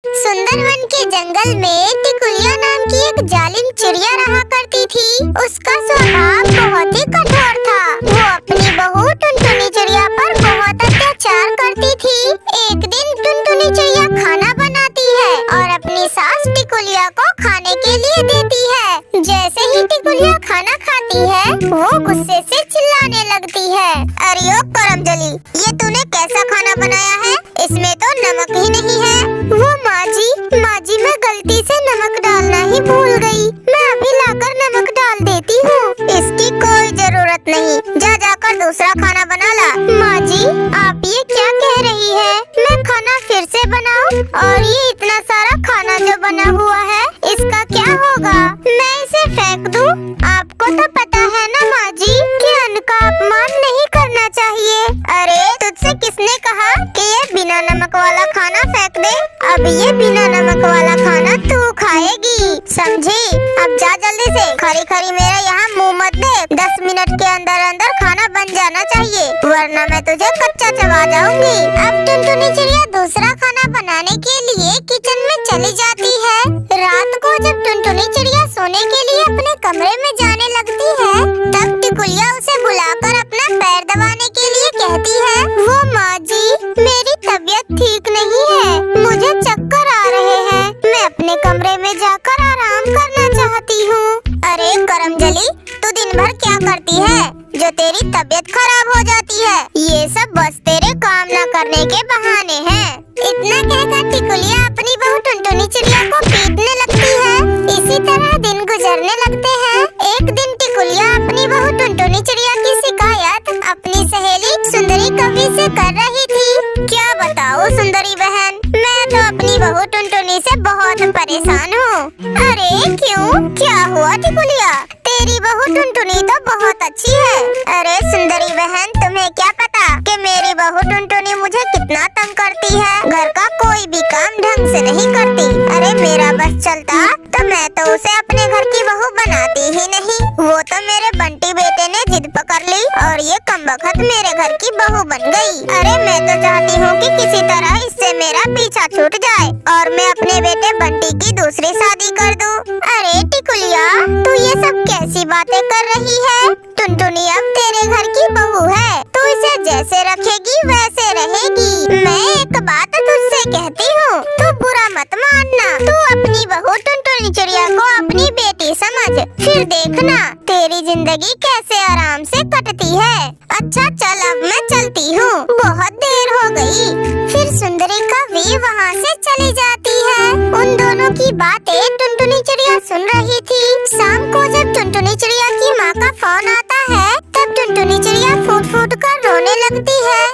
सुंदरवन के जंगल में टिकुलिया नाम की एक जालिम चिड़िया रहा करती थी। उसका स्वभाव बहुत ही कठोर था। वो अपनी बहू टुनटुनी चिड़िया पर बहुत अत्याचार करती थी। एक दिन टुनटुनी चिड़िया खाना बनाती है और अपनी सास टिकुलिया को खाने के लिए देती है। जैसे ही टिकुलिया खाना खाती है, वो गुस्से से चिल्लाने लगती है, अरे ओ करमजली, ये तूने कैसा खाना बनाया है? इसमें तो नमक ही नहीं है। वो माँ जी मैं गलती से नमक डालना ही भूल गई। मैं अभी लाकर नमक डाल देती हूँ। इसकी कोई जरूरत नहीं, जा जाकर दूसरा खाना बना ला। माँ जी, आप ये क्या कह रही है? मैं खाना फिर से बनाऊं? और ये इतना सारा खाना जो बना हुआ है, इसका क्या होगा? मैं इसे फेंक दूं? आपको तो पता है ना माँ जी कि अन्न का अपमान नहीं करना चाहिए। अरे तुझसे किसने कहा कि ये बिना नमक वाला खाना फेंक दे? अब ये बिना नमक वाला खाना तू खाएगी, समझी? अब जा जल्दी से, खरी खरी मेरा यहाँ मुंह मत दे। 10 मिनट के अंदर अंदर खाना बन जाना चाहिए, वरना मैं तुझे कच्चा चबा जाऊंगी। अब टुनटुनी चिड़िया दूसरा खाना बनाने के लिए किचन में चली जाती है। रात को जब टुनटुनी चिड़िया सोने के लिए अपने कमरे में जाने लगती है, तब टिकुलिया उसे बुलाकर अपना पैर दबाने के लिए कहती है, वो माँ जी, मेरी तबीयत ठीक नहीं है, मुझे चक्कर आ रहे हैं, मैं अपने कमरे में जाकर आराम करना चाहती हूँ। अरे करमजली, तू दिन भर क्या करती है जो तेरी तबीयत खराब हो जाती है? ये सब बस तेरे काम न करने के बहाने हैं। इतना कहकर टिकुलिया अपनी बहू टुनटुनी चिड़िया को पीटने लगती है। इसी तरह दिन गुजरने लगते हैं। एक दिन टिकुलिया अपनी बहू टुनटुनी चिड़िया की शिकायत अपनी सहेली सुंदरी कवि से कर रही थी। क्या बताओ सुंदरी बहन, मैं तो अपनी बहू टुनटुनी से बहुत परेशान हूँ। अरे क्यों, क्या हुआ टिकुलिया? तेरी बहू टुनटुनी तो बहुत अच्छी है। अरे सुंदरी बहन, तुम्हें क्या पता कि मेरी बहू टुनटुनी मुझे कितना तंग करती है। घर का कोई भी काम ढंग से नहीं करती। अरे मेरा बस चलता तो मैं तो उसे अपने घर की बहू बनाती ही नहीं। वो तो मेरे बंटी बेटे ने जिद पकड़ ली और ये कमबख्त मेरे घर की बहू बन गई। अरे मैं तो चाहती हूँ कि किसी तरह इससे मेरा पीछा छूट जाए और मैं अपने बेटे बंटी की दूसरी शादी कर दूँ। अरे टिकुलिया, तू ये सब कैसी बातें कर रही है? टुनटुनी अब तेरे घर की बहू है, तू इसे जैसे रखेगी वैसे रहेगी। मैं एक बात तुझसे कहती हूँ, तू बुरा मत मानना। तू अपनी बहू टुनटुनी चिड़िया को अपनी बेटी समझ, फिर देखना तेरी जिंदगी कैसे आराम से कटती है। अच्छा चल, अब मैं चलती हूँ, बहुत देर हो गई। फिर सुंदरी कवि वहाँ से चली जाती है। उन दोनों की बातें टुनटुनी चिड़िया सुन रही थी। शाम को जब टुनटुनी चिड़िया की माँ का फोन आता है, तब टुनटुनी चिड़िया फूट फूट कर रोने लगती है।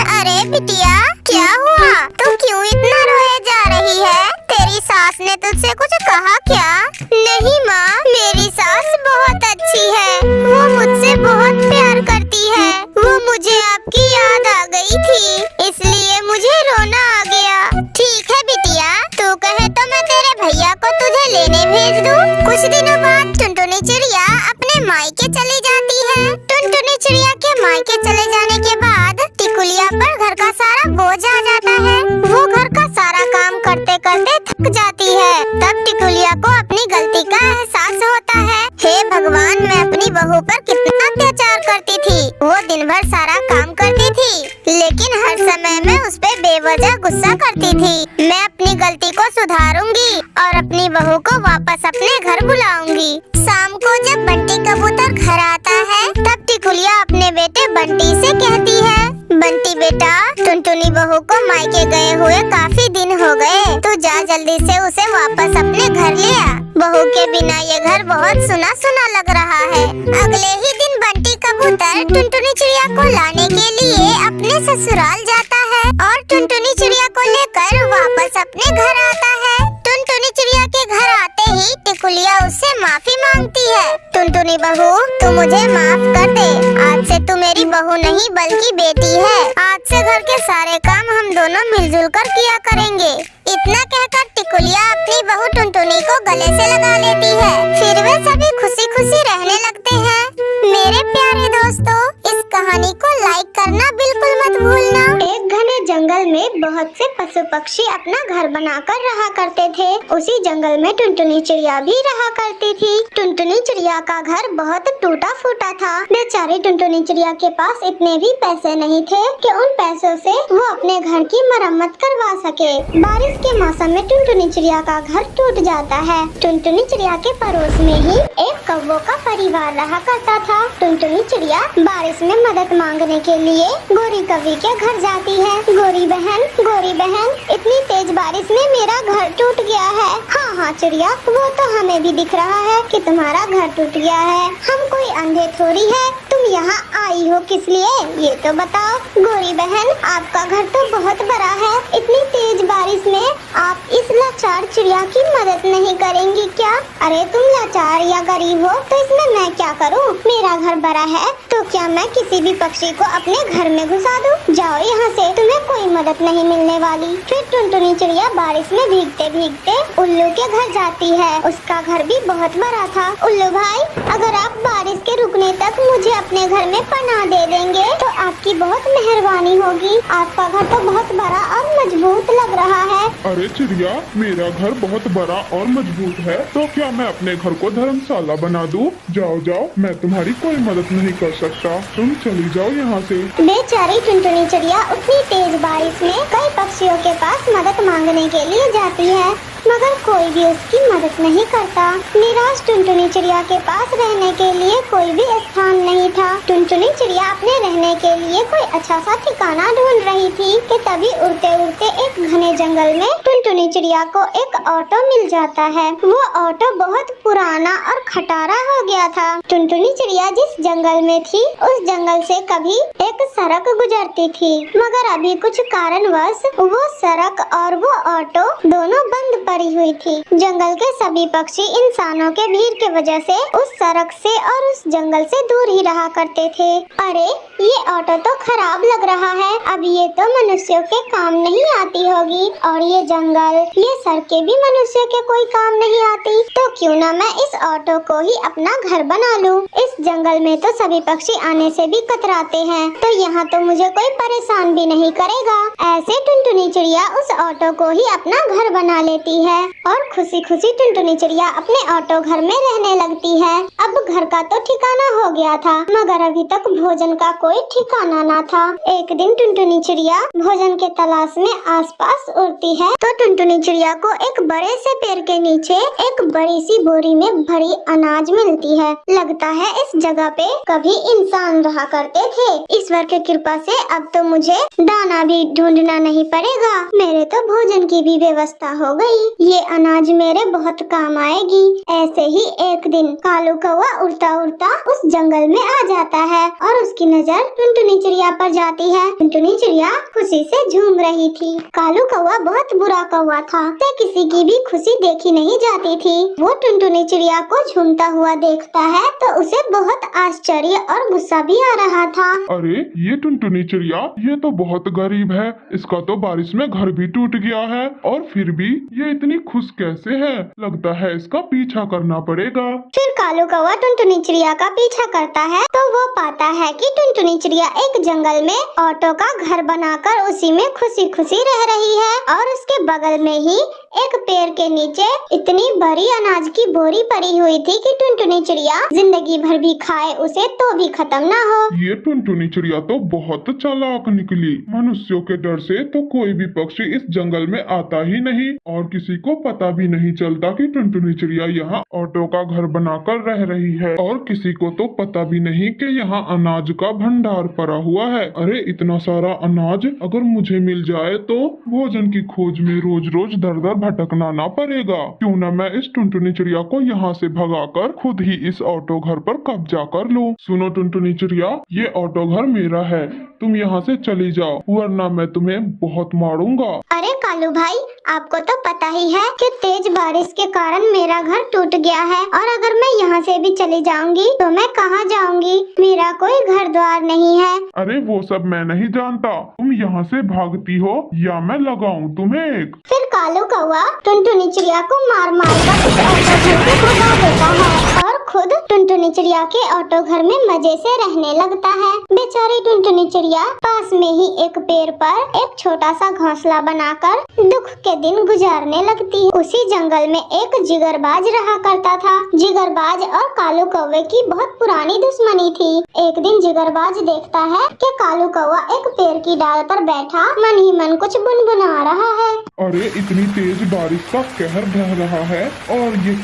अरे बिटिया, क्या हुआ? तू क्यों इतना रोए जा रही है? तेरी सास ने तुझसे कुछ कहा क्या? नहीं माँ, मेरी सास बहुत अच्छी है, वो मुझसे बहुत प्यार करती है। वो मुझे आपकी याद आ गई थी, इसलिए मुझे रोना आ गया। ठीक है बिटिया, तू कहे तो मैं तेरे भैया को तुझे लेने भेज दूँ। कुछ दिनों बाद टुनटुनी चिड़िया अपने मायके चली जाती है। टुनटुनी चिड़िया के मायके चले जाने के बाद टिकुलिया पर घर का सारा बोझ आ जाता है। वो घर का सारा काम करते करते थक जाती है। तब टिकुलिया को अपनी गलती का एहसास होता है। हे भगवान, मैं अपनी बहू पर कितना अत्याचार करती थी। वो दिन भर सारा काम करती थी, लेकिन हर समय मैं उस पे बेवजह गुस्सा करती थी। मैं अपनी गलती को सुधारूंगी और अपनी बहू को वापस अपने घर बुलाऊंगी। शाम को जब बंटी कबूतर घर आता है, तब टिकुलिया अपने बेटे बंटी से कहती है, बंटी बेटा, टुनटुनी बहू को मायके गए हुए काफी दिन हो गए, तू जा जल्दी से उसे वापस अपने घर ले आ। बहू के बिना ये घर बहुत सुना सुना लग रहा है। अगले ही दिन बंटी कबूतर टुनटुनी चिड़िया को लाने के लिए अपने ससुराल जाता है और टुनटुनी चिड़िया को लेकर वापस अपने घर आता है। टुनटुनी चिड़िया के घर आते ही टिकुलिया उससे माफी मांगती है। टुनटुनी बहू, तू मुझे माफ कर दे, आज से तू मेरी बहू नहीं बल्कि बेटी है। आज आज से घर के सारे काम हम दोनों मिलजुल कर किया करेंगे। इतना कहकर टिकुलिया अपनी बहू टुनटुनी को गले से लगा लेती है। फिर वे सभी खुशी खुशी रहने लगते हैं। मेरे प्यारे दोस्तों, इस कहानी को लाइक करना बिल्कुल मत भूलना। एक घने जंगल में बहुत से पशु पक्षी अपना घर बनाकर रहा करते थे। उसी जंगल में टुनटुनी चिड़िया भी रहा करती थी। टुनटुनी चिड़िया का घर बहुत टूटा फूटा था। बेचारी टुनटुनी चिड़िया के पास इतने भी पैसे नहीं थे कि उन पैसों से वो अपने घर की मरम्मत करवा सके। बारिश के मौसम में टुनटुनी चिड़िया का घर टूट जाता है। टुनटुनी चिड़िया के पड़ोस में ही एक कौवों का परिवार रहा करता था। टुनटुनी चिड़िया बारिश में मदद मांगने के लिए गोरी कौवी के घर जाती है। गोरी बहन, इतनी तेज बारिश में मेरा घर टूट गया है। हाँ चिड़िया, वो तो हमें भी दिख रहा है कि तुम्हारा घर टूट गया है। हम कोई अंधे थोड़ी है। तुम यहाँ आई हो किस लिए, ये तो बताओ। गोरी बहन, आपका घर तो बहुत बड़ा है। इतनी तेज बारिश में आप इस लाचार चिड़िया की मदद नहीं करेंगी क्या? अरे तुम लाचार या गरीब हो तो इसमें मैं क्या करूँ? मेरा घर बड़ा है तो क्या मैं किसी भी पक्षी को अपने घर में घुसा दूँ? जाओ यहाँ से, तुम्हें कोई मदद नहीं मिलने वाली। फिर टुनटुनी चिड़िया बारिश में भीगते भीगते उल्लू के घर जाती है। उसका घर भी बहुत बड़ा था। उल्लू भाई, अगर आप बारिश के रुकने तक मुझे अपने घर में पनाह दे देंगे तो आपकी बहुत मेहरबानी होगी। आपका घर तो बहुत बड़ा और मजबूत लग रहा है। अरे चिड़िया, मेरा घर बहुत बड़ा और मजबूत है तो क्या मैं अपने घर को धर्मशाला बना दूं? जाओ जाओ, मैं तुम्हारी कोई मदद नहीं कर सकता। तुम चली जाओ यहाँ से। बेचारी टुनटुनी चिड़िया उतनी तेज बारिश में कई पक्षियों के पास मदद मांगने के लिए जाती है, मगर कोई भी उसकी मदद नहीं करता। निराश टुनटुनी चिड़िया के पास रहने के लिए कोई भी स्थान नहीं था। टुनटुनी चिड़िया अपने रहने के लिए कोई अच्छा सा ठिकाना ढूंढ रही थी कि तभी उड़ते उड़ते एक घने जंगल में टुनटुनी चिड़िया को एक ऑटो मिल जाता है। वो ऑटो बहुत पुराना और खटारा हो गया था। टुनटुनी चिड़िया जिस जंगल में थी उस जंगल से कभी एक सड़क गुजरती थी, मगर अभी कुछ कारणवश वो सड़क और वो ऑटो दोनों बंद पड़ी हुई थी। जंगल के सभी पक्षी इंसानों के भीड़ के वजह से उस सड़क से और उस जंगल से दूर ही रहा करते थे। अरे ये ऑटो तो खराब लग रहा है, अब ये तो मनुष्यों के काम नहीं आती होगी। और ये जंगल, ये सड़कें भी मनुष्यों के कोई काम नहीं आती, तो क्यों ना मैं इस ऑटो को ही अपना घर बना लूं। इस जंगल में तो सभी पक्षी आने से भी कतराते हैं, तो यहाँ तो मुझे कोई परेशान भी नहीं करेगा। ऐसे टुनटुनी चिड़िया उस ऑटो को ही अपना घर बना लेती है और खुशी खुशी टुनटुनी चिड़िया अपने ऑटो घर में रहने लगती है। अब घर का तो ठिकाना हो गया था, मगर अभी तक भोजन का कोई ठिकाना ना था। एक दिन टुनटुनी चिड़िया भोजन के तलाश में आसपास उड़ती है तो टुनटुनी चिड़िया को एक बड़े से पेड़ के नीचे एक बड़ी सी बोरी में भरी अनाज मिलती है। लगता है इस जगह पे कभी इंसान रहा करते थे। ईश्वर की कृपा से अब तो मुझे दाना भी ढूंढना नहीं पड़ेगा, मेरे तो भोजन की भी व्यवस्था हो गई। ये अनाज मेरे बहुत काम आएगी। ऐसे ही एक दिन कालू कौवा उड़ता उड़ता उस जंगल में आ जाता है और उसकी नजर टुनटुनी चिड़िया पर जाती है। टुनटुनी चिड़िया खुशी से झूम रही थी। कालू कौवा बहुत बुरा कौवा था, उसे किसी की भी खुशी देखी नहीं जाती थी। वो टुनटुनी चिड़िया को झूमता हुआ देखता है तो उसे बहुत आश्चर्य और गुस्सा भी आ रहा था। अरे ये टुनटुनी चिड़िया, ये तो बहुत गरीब है। इसका तो बारिश में घर भी टूट गया है और फिर भी ये इतनी खुश कैसे है? लगता है इसका पीछा करना पड़ेगा। फिर कालू कौवा टुनटुनी चिड़िया का पीछा करता है तो वो पाता है कि टुनटुनी चिड़िया एक जंगल में ऑटो का घर बनाकर उसी में खुशी खुशी रह रही है और उसके बगल में ही एक पेड़ के नीचे इतनी बड़ी अनाज की बोरी पड़ी हुई थी कि टुनटुनी चिड़िया जिंदगी भर भी खाए उसे तो भी खत्म ना हो। ये टुनटुनी चिड़िया तो बहुत चालाक निकली। मनुष्यों के डर से तो कोई भी पक्षी इस जंगल में आता ही नहीं और किसी को पता भी नहीं चलता कि टुनटुनी चिड़िया यहाँ ऑटो का घर बनाकर रह रही है और किसी को तो पता भी नहीं कि यहाँ अनाज का भंडार पड़ा हुआ है। अरे इतना सारा अनाज अगर मुझे मिल जाए तो भोजन की खोज में रोज रोज दर दर भटकना ना पड़ेगा। क्यों न मैं इस टुनटुनी चिड़िया को यहाँ से भगाकर खुद ही इस ऑटो घर पर कब्जा कर लूं। सुनो टुनटुनी चिड़िया, ये ऑटो घर मेरा है, तुम यहाँ से चली जाओ वरना मैं तुम्हें बहुत मारूंगा। अरे कालू भाई, आपको तो पता ही है कि तेज बारिश के कारण मेरा घर टूट गया है और अगर मैं यहाँ से भी चली जाऊंगी तो मैं कहाँ जाऊंगी? मेरा कोई घर द्वार नहीं है। अरे वो सब मैं नहीं जानता, तुम यहाँ से भागती हो या मैं लगाऊं तुम्हें एक। फिर कालू कौवा टुनटुनी चिड़िया को मार मार कर उस ऑटो घर को भगा देता है और खुद टुनटुनी चिड़िया के ऑटो घर में मजे से रहने लगता है। बेचारी टुनटुनी चिड़िया पास में ही एक पेड़ पर एक छोटा सा घोंसला बनाकर दुख के दिन गुजारने लगती है। उसी जंगल में एक जिगरबाज रहा करता था। जिगरबाज और कालू कौवे की बहुत पुरानी दुश्मनी थी। एक दिन जिगरबाज देखता है कि कालू कौवा एक पेड़ की डाल पर बैठा मन ही मन कुछ बुनबुना रहा है। अरे इतनी तेज बारिश का कहर बह रहा है और ये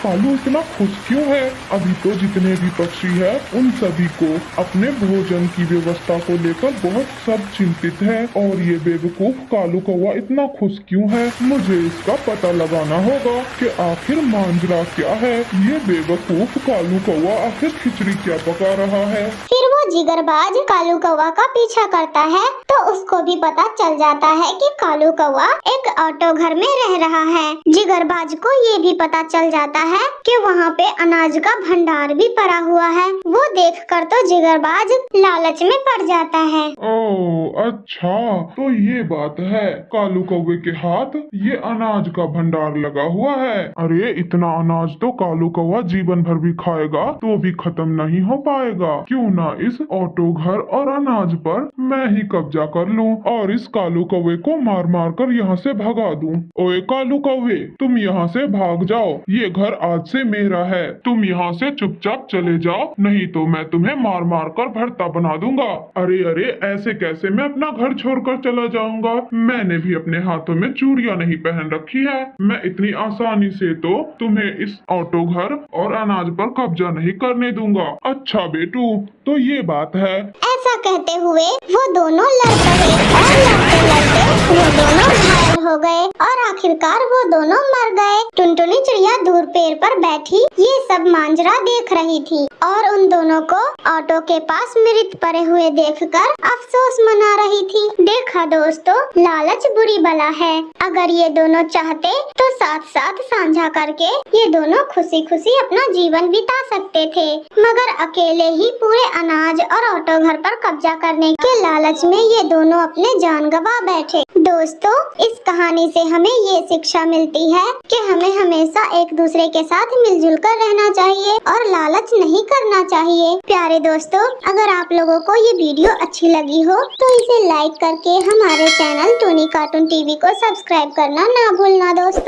कालू इतना खुश क्यों है? अभी तो जितने भी पक्षी है उन सभी को अपने भोजन की व्यवस्था को लेकर बहुत सब चिंतित है और ये बेवकूफ कालू कौवा इतना खुश क्यों है? मुझे इसका पता लगाना होगा कि आखिर मांजरा क्या है। ये बेवकूफ कालू कौवा आखिर खिचड़ी क्या पका रहा है? फिर वो जिगरबाज कालू कौवा का पीछा करता है तो उसको भी पता चल जाता है कि कालू कौवा एक ऑटो घर में रह रहा है। जिगरबाज को ये भी पता चल जाता है कि वहाँ पे अनाज का भंडार भी पड़ा हुआ है। वो देखकर तो जिगरबाज लालच में पड़ जाता है। ओह अच्छा, तो ये बात है, कालू कौवे के हाथ ये अनाज का भंडार लगा हुआ है। अरे इतना अनाज तो कालू कौवा जीवन भर भी खाएगा तो भी खत्म नहीं हो पाएगा। क्यों ना इस ऑटो घर और अनाज पर मैं ही कब्जा कर लूं और इस कालू कौवे को मार मार कर यहाँ से भगा दूं। ओए कालू कौवे, तुम यहाँ से भाग जाओ, ये घर आज से मेरा है। तुम यहाँ से चुपचाप चले जाओ, नहीं तो मैं तुम्हें मार मार कर भरता बना दूंगा। अरे अरे, ऐसे कैसे मैं अपना घर छोड़कर चला जाऊंगा? मैंने भी अपने हाथों में चूड़ियां नहीं पहन रखी है। मैं इतनी आसानी से तो तुम्हें इस ऑटो घर और अनाज पर कब्जा नहीं करने दूंगा। अच्छा बेटू, तो ये बात है। ऐसा कहते हुए वो दोनों लड़ पड़े और लड़ते लड़ते वो दोनों घायल हो गए और आखिरकार वो दोनों मर गए। टुनटुनी चिड़िया दूर पेड़ पर बैठी ये सब मांजरा देख रही थी और उन दोनों को ऑटो के पास मृत पड़े हुए देखकर अफसोस मना रही थी। देखा दोस्तों, लालच बुरी बला है। अगर ये दोनों चाहते तो साथ साथ साझा करके ये दोनों खुशी खुशी अपना जीवन बिता सकते थे, मगर अकेले ही पूरे अनाज और ऑटो घर पर कब्जा करने के लालच में ये दोनों अपने जान गंवा बैठे। दोस्तों, इस कहानी से हमें ये शिक्षा मिलती है कि हमें हमेशा एक दूसरे के साथ मिलजुल कर रहना चाहिए और लालच नहीं करना चाहिए। प्यारे दोस्तों, अगर आप लोगों को ये वीडियो अच्छी लगी हो तो इसे लाइक करके हमारे चैनल टूनी कार्टून टीवी को सब्सक्राइब करना ना भूलना दोस्तों।